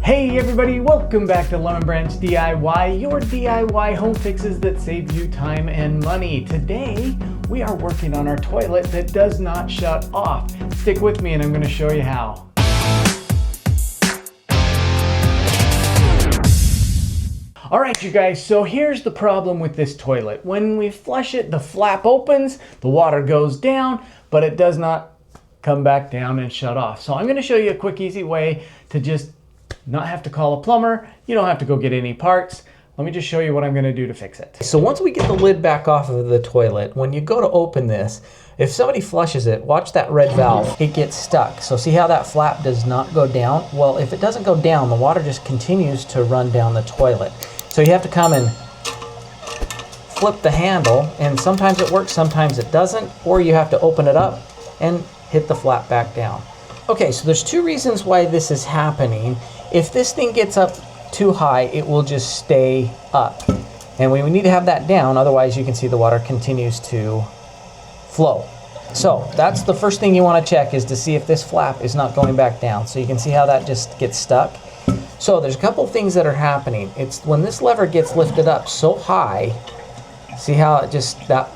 Hey everybody, welcome back to Lemon Branch DIY, your DIY home fixes that save you time and money. Today, we are working on our toilet that does not shut off. Stick with me and I'm going to show you how. Alright you guys, so here's the problem with this toilet. When we flush it, the flap opens, the water goes down, but it does not come back down and shut off. So I'm going to show you a quick, easy way to just not have to call a plumber. You don't have to go get any parts. Let me just show you what I'm going to do to fix it. So once we get the lid back off of the toilet, when you go to open this, if somebody flushes it, watch that red valve, it gets stuck. So see how that flap does not go down? Well, if it doesn't go down, the water just continues to run down the toilet. So you have to come and flip the handle, and sometimes it works, sometimes it doesn't, or you have to open it up and hit the flap back down. Okay, so there's two reasons why this is happening. If this thing gets up too high, it will just stay up. And we need to have that down, otherwise you can see the water continues to flow. So that's the first thing you want to check, is to see if this flap is not going back down. So you can see how that just gets stuck. So there's a couple things that are happening. It's when this lever gets lifted up so high, see how it just that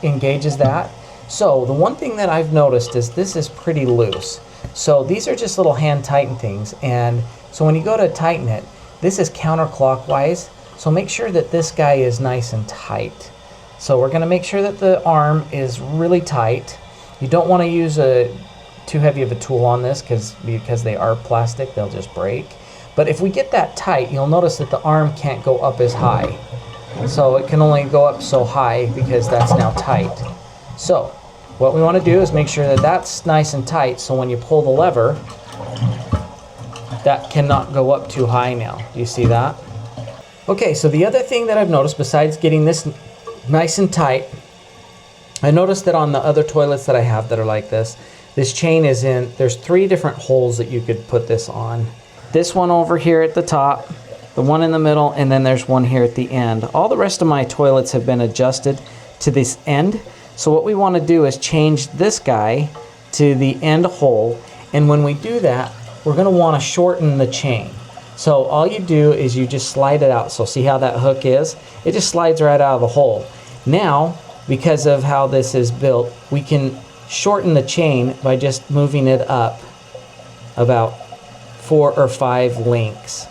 engages that? So the one thing that I've noticed is this is pretty loose. So these are just little hand tighten things, and so when you go to tighten it, this is counterclockwise, so make sure that this guy is nice and tight. So we're going to make sure that the arm is really tight. You don't want to use too heavy of a tool on this because they are plastic, they'll just break. But if we get that tight, you'll notice that the arm can't go up as high. So it can only go up so high because that's now tight. So what we want to do is make sure that that's nice and tight, so when you pull the lever, that cannot go up too high now. Do you see that? Okay, so the other thing that I've noticed, besides getting this nice and tight, I noticed that on the other toilets that I have that are like this chain is in, there's 3 different holes that you could put this on. This one over here at the top, the one in the middle, and then there's one here at the end. All the rest of my toilets have been adjusted to this end. So what we want to do is change this guy to the end hole, and when we do that, we're going to want to shorten the chain. So all you do is you just slide it out. So see how that hook is? It just slides right out of the hole. Now, because of how this is built, we can shorten the chain by just moving it up about 4 or 5 links.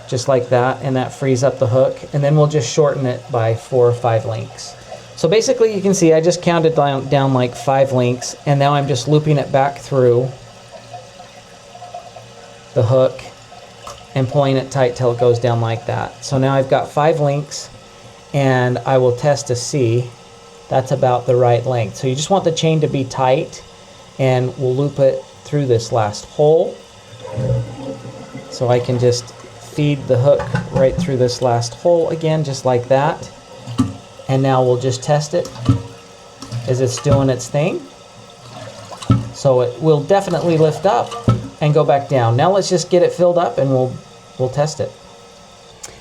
Just like that, and that frees up the hook, and then we'll just shorten it by 4 or 5 links. So basically you can see I just counted down like 5 links, and now I'm just looping it back through the hook and pulling it tight till it goes down like that. So now I've got 5 links, and I will test to see that's about the right length. So you just want the chain to be tight, and we'll loop it through this last hole. So I can just feed the hook right through this last hole again, just like that. And now we'll just test it as it's doing its thing. So it will definitely lift up and go back down. Now let's just get it filled up and we'll test it.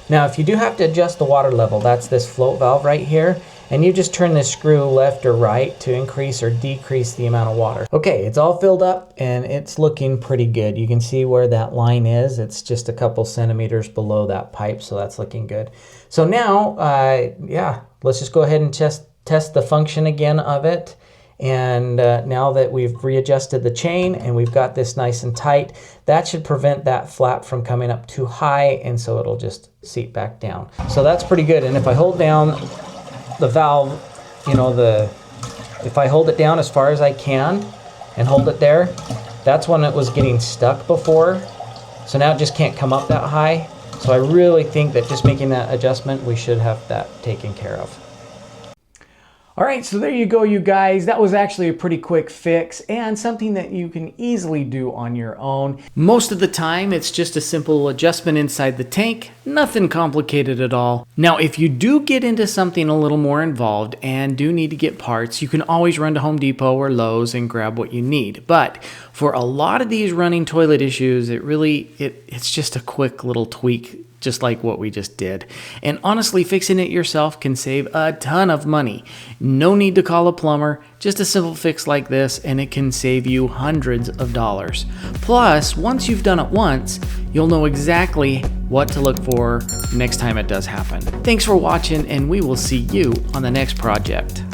Now if you do have to adjust the water level, that's this float valve right here, and you just turn this screw left or right to increase or decrease the amount of water. Okay, it's all filled up and it's looking pretty good. You can see where that line is. It's just a couple centimeters below that pipe, so that's looking good. So now, yeah, let's just go ahead and test the function again of it. And now that we've readjusted the chain and we've got this nice and tight, that should prevent that flap from coming up too high, and so it'll just seat back down. So that's pretty good. And if I hold down the valve, you know, if I hold it down as far as I can and hold it there, that's when it was getting stuck before. So now it just can't come up that high. So I really think that just making that adjustment, we should have that taken care of. All right, so there you go, you guys. That was actually a pretty quick fix and something that you can easily do on your own. Most of the time, it's just a simple adjustment inside the tank, nothing complicated at all. Now, if you do get into something a little more involved and do need to get parts, you can always run to Home Depot or Lowe's and grab what you need. But for a lot of these running toilet issues, it's just a quick little tweak just like what we just did. And honestly, fixing it yourself can save a ton of money. No need to call a plumber, just a simple fix like this, and it can save you hundreds of dollars. Plus, once you've done it once, you'll know exactly what to look for next time it does happen. Thanks for watching, and we will see you on the next project.